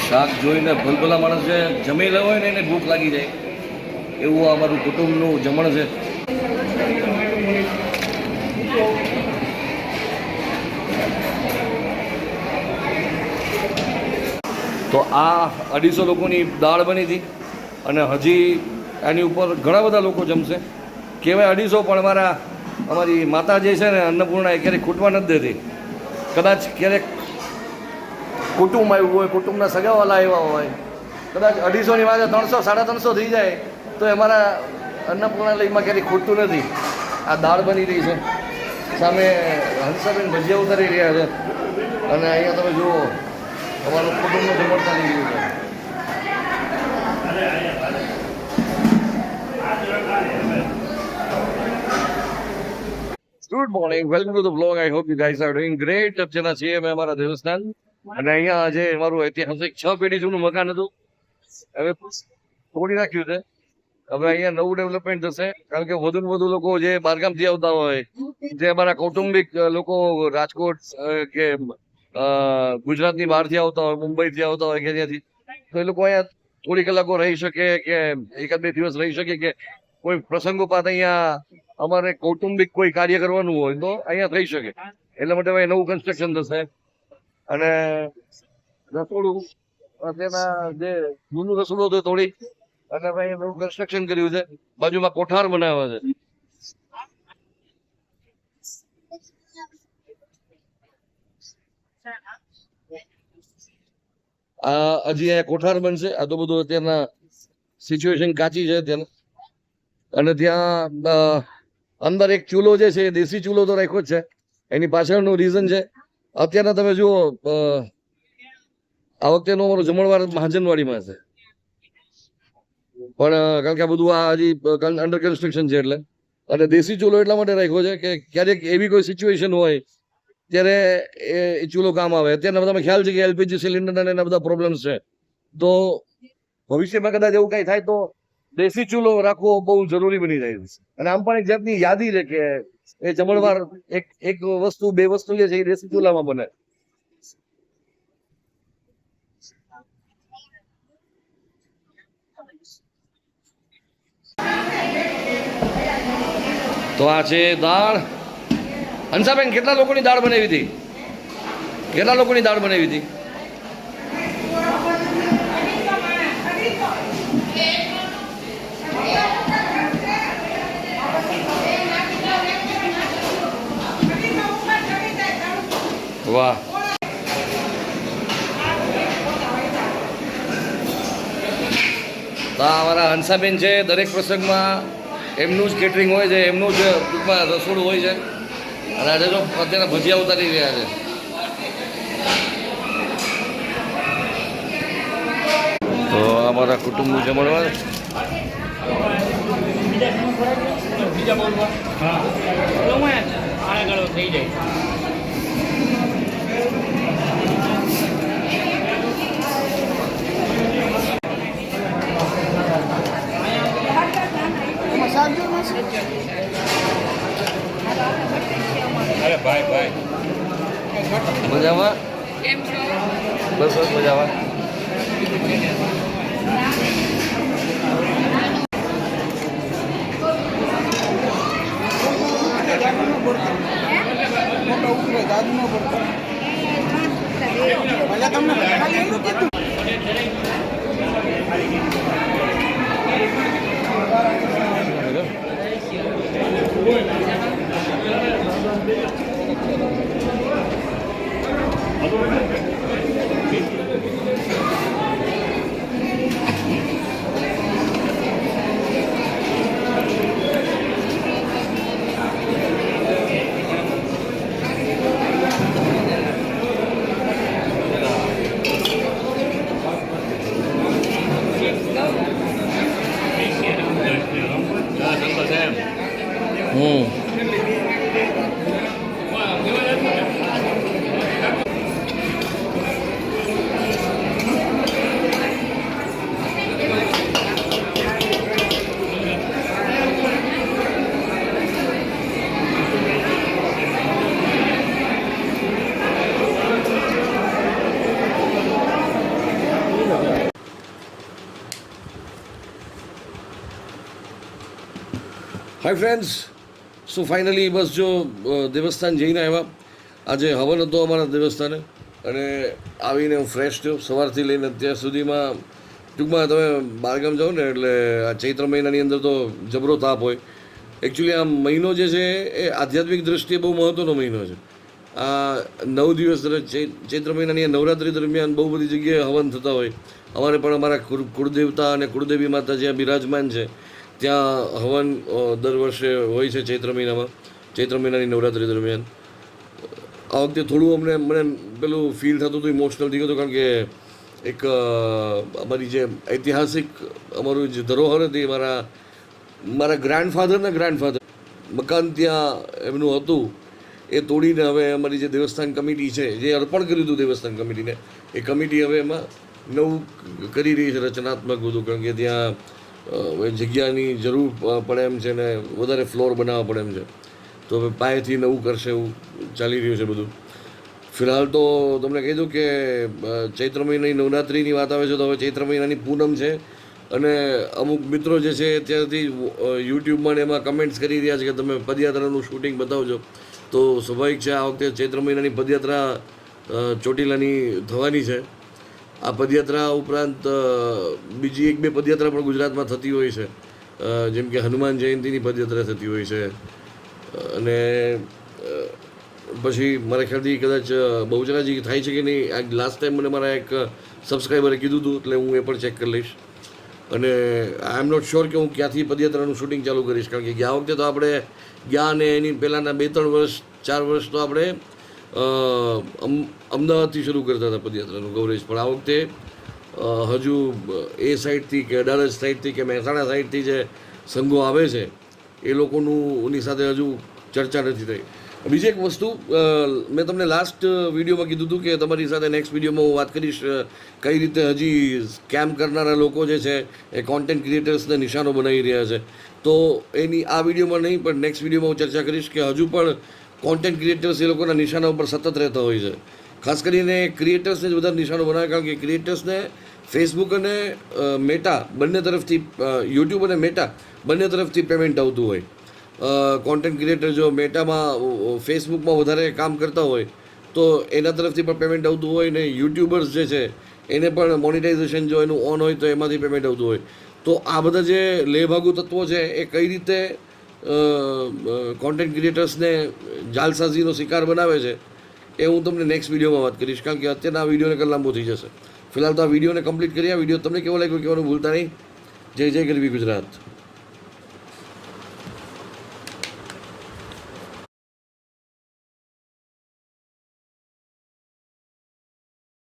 શાક જોઈને ભલભલા માણસ જે જમી રહ્યો હોય ને એને ભૂખ લાગી જાય એવું અમારું કુટુંબનું જમણ છે. તો આ 250 લોકોની દાળ બની હતી અને હજી એની ઉપર ઘણા બધા લોકો જમશે. કહેવાય 250 પણ અમારી માતા જે છે ને અન્નપૂર્ણા એ ક્યારેક ખૂટવા નથી દેતી. કદાચ ક્યારેક કુટુંબ આવ્યું હોય, કુટુંબના સગાવાલા આવ્યા હોય, કદાચ 250ની વાગે 300 350 થઈ જાય તો અમારા અન્નપૂર્ણાલયમાં ક્યારેય ખૂટતું નથી. આ દાળ બની રહી છે, સામે હંસાબેન ભજીયા ઉતારી રહ્યા છે અને અહીંયા તમે જુઓ અમારું કુટુંબનું જમણ ચાલી રહ્યું છે. Good morning, welcome to the blog. I hope you guys are doing great. અત્યારના છીએ અમે અમારા દેવસ્થાન અને અહીંયા આજે અમારું ઐતિહાસિક 6 પેઢી જૂનું મકાન હતું, હવે તોડી નાખ્યું છે. હવે અહીંયા નવું ડેવલપમેન્ટ થશે કારણ કે વધુ ને વધુ લોકો જે બહારગામથી આવતા હોય, જે અમારા કૌટુંબિક લોકો રાજકોટ કે ગુજરાતની બહારથી આવતા હોય, મુંબઈથી આવતા હોય કે ત્યાંથી, તો એ લોકો અહીંયા થોડી કલાકો રહી શકે કે 1-2 દિવસ રહી શકે કે કોઈ પ્રસંગોપાત અહીંયા અમારે કૌટુંબિક કોઈ કાર્ય કરવાનું હોય તો અહીંયા થઈ શકે. એટલા માટે હવે નવું કન્સ્ટ્રક્શન થશે અને રસોડું તેના જે જૂનું રસોડું હતું થોડી અને ભાઈ નવું કન્સ્ટ્રક્શન કર્યું છે. બાજુમાં કોઠાર બનાવ્યા છે. હજી અહીંયા કોઠાર બનશે. આ તો બધું અત્યારના સિચ્યુએશન કાચી છે ત્યાં. અને ત્યાં અંદર એક ચૂલો જે છે દેશી ચૂલો તો રાખ્યો જ છે. એની પાછળનું રીઝન છે અત્યારના તમે જુઓ આ વખતેનો અમારો જમણવાર મહાજનવાડીમાં છે પણ કારણ કે આ બધું આ હજી અંડર કન્સ્ટ્રક્શન છે એટલે. અને દેશી ચૂલો એટલા માટે રાખ્યો છે કે ક્યારેક એવી કોઈ સિચ્યુએશન હોય ત્યારે એ ચૂલો કામ આવે. અત્યારના બધામાં ખ્યાલ છે કે એલપીજી સિલિન્ડર અને એના બધા પ્રોબ્લેમ્સ છે, તો ભવિષ્યમાં કદાચ એવું કઈ થાય તો દેશી ચૂલો રાખવો બહુ જરૂરી બની જાય છે. અને આમ પણ એક જાતની યાદી છે કે એ જમણવાર એક વસ્તુ 2 વસ્તુ જે છે એ દેશી ચૂલામાં બને. તો આ છે દાળ. હંસાબેન કેટલા લોકોની દાળ બનાવી હતી? કેટલા લોકોની દાળ બનાવી હતી? વાહ. અમારા હંસાબેન છે દરેક પ્રસંગમાં એમનું જ કેટરિંગ હોય છે, એમનું જ ટૂંકમાં રસોડું હોય છે. અને આજે જો અત્યારે ભજીયા ઉતારી રહ્યા છે. તો અમારા કુટુંબનું જમણવાર. થઈ જાય. અરે ભાઈ મજામાં? કેમ છો? બસ બસ મજામાં. હાય ફ્રેન્ડ્સ, સો ફાઇનલી બસ જો દેવસ્થાન જઈને આવ્યા. આજે હવન હતો અમારા દેવસ્થાને અને આવીને હું ફ્રેશ થયો. સવારથી લઈને અત્યાર સુધીમાં ટૂંકમાં તમે બહારગામ જાઓ ને એટલે આ ચૈત્ર મહિનાની અંદર તો જબરો તાપ હોય. એકચ્યુઅલી આ મહિનો જે છે એ આધ્યાત્મિક દ્રષ્ટિએ બહુ મહત્ત્વનો મહિનો છે. આ 9 દિવસ ચૈત્ર મહિનાની નવરાત્રિ દરમિયાન બહુ બધી જગ્યાએ હવન થતા હોય. અમારે પણ અમારા કુળદેવતા અને કુળદેવી માતા જ્યાં બિરાજમાન છે ત્યાં હવન દર વર્ષે હોય છે ચૈત્ર મહિનાની નવરાત્રિ દરમિયાન. આ વખતે થોડું મને પેલું ફીલ થતું હતું, ઇમોશનલ થઈ ગયું હતું, કારણ કે એક અમારી જે ઐતિહાસિક અમારું જે ધરોહર હતી, મારા ગ્રાન્ડફાધર મકાન ત્યાં એમનું હતું, એ તોડીને હવે અમારી જે દેવસ્થાન કમિટી છે, જે અર્પણ કર્યું હતું દેવસ્થાન કમિટીને, એ કમિટી હવે એમાં નવું કરી રહી છે, રચનાત્મક બધું, કારણ કે ત્યાં જગ્યાની જરૂર પડે એમ છે ને વધારે ફ્લોર બનાવવા પડે એમ છે. તો હવે પાયેથી નવું કરશે એવું ચાલી રહ્યું છે બધું. ફિલહાલ તો તમને કહી દઉં કે ચૈત્ર મહિનાની નવરાત્રિની વાત આવે છે તો હવે ચૈત્ર મહિનાની પૂનમ છે અને અમુક મિત્રો જે છે ત્યારથી યુટ્યુબમાં ને એમાં કમેન્ટ્સ કરી રહ્યા છે કે તમે પદયાત્રાનું શૂટિંગ બતાવજો. તો સ્વાભાવિક છે, આ વખતે ચૈત્ર મહિનાની પદયાત્રા ચોટીલાની થવાની છે. આ પદયાત્રા ઉપરાંત બીજી 1-2 પદયાત્રા પણ ગુજરાતમાં થતી હોય છે, જેમ કે હનુમાન જયંતિની પદયાત્રા થતી હોય છે. અને પછી મારા ખ્યાલથી કદાચ બહુચરાજી થાય છે કે નહીં, આ લાસ્ટ ટાઈમ મને મારા એક સબસ્ક્રાઈબરે કીધું હતું, એટલે હું એ પણ ચેક કરી લઈશ. અને આઈ એમ નોટ શ્યોર કે હું ક્યાંથી પદયાત્રાનું શૂટિંગ ચાલુ કરીશ, કારણ કે ગયા વખતે તો આપણે ગયા અને એની પહેલાંના 2-3 વર્ષ 4 વર્ષ તો આપણે અમદાવાદથી શરૂ કરતા હતા પદયાત્રાનું કવરેજ. પણ આ વખતે હજુ એ સાઈડથી કે અડાલજ સાઈડથી કે મહેસાણા સાઈડથી જે સંઘો આવે છે એ લોકોની સાથે હજુ ચર્ચા નથી થઈ. બીજી એક વસ્તુ મેં તમને લાસ્ટ વિડીયોમાં કીધું હતું કે તમારી સાથે નેક્સ્ટ વિડીયોમાં હું વાત કરીશ કઈ રીતે હજી સ્કેમ કરનારા લોકો જે છે એ કોન્ટેન્ટ ક્રિએટર્સને નિશાનો બનાવી રહ્યા છે. તો એની આ વિડીયોમાં નહીં પણ નેક્સ્ટ વિડીયોમાં હું ચર્ચા કરીશ કે હજુ પણ કોન્ટેન્ટ ક્રિએટર્સ એ લોકોના નિશાના ઉપર સતત રહેતા હોય છે. ખાસ કરીને ક્રિએટર્સને જ બધા નિશાનો બનાવે, કારણ કે ક્રિએટર્સને ફેસબુક અને મેટા બંને તરફથી, યુટ્યુબ અને મેટા બંને તરફથી પેમેન્ટ આવતું હોય. કોન્ટેન્ટ ક્રિએટર જો મેટામાં ફેસબુકમાં વધારે કામ કરતા હોય તો એના તરફથી પણ પેમેન્ટ આવતું હોય, ને યુટ્યુબર્સ જે છે એને પણ મોનિટાઇઝેશન જો એનું ઓન હોય તો એમાંથી પેમેન્ટ આવતું હોય. તો આ બધા જે લેભાગુ તત્વો છે એ કઈ રીતે કોન્ટેન્ટ ક્રિએટર્સને જાલસાજીનો શિકાર બનાવે છે એ હું તમને નેક્સ્ટ વિડીયોમાં વાત કરીશ, કારણ કે અત્યારના આ વિડીયોને કલાક લાંબો થઈ જશે. ફિલહાલ તો આ વિડીયોને કમ્પ્લીટ કરી. આ વિડીયો તમને કેવો લાગ્યો કહેવાનું ભૂલતા નહીં. જય જય ગરવી ગુજરાત.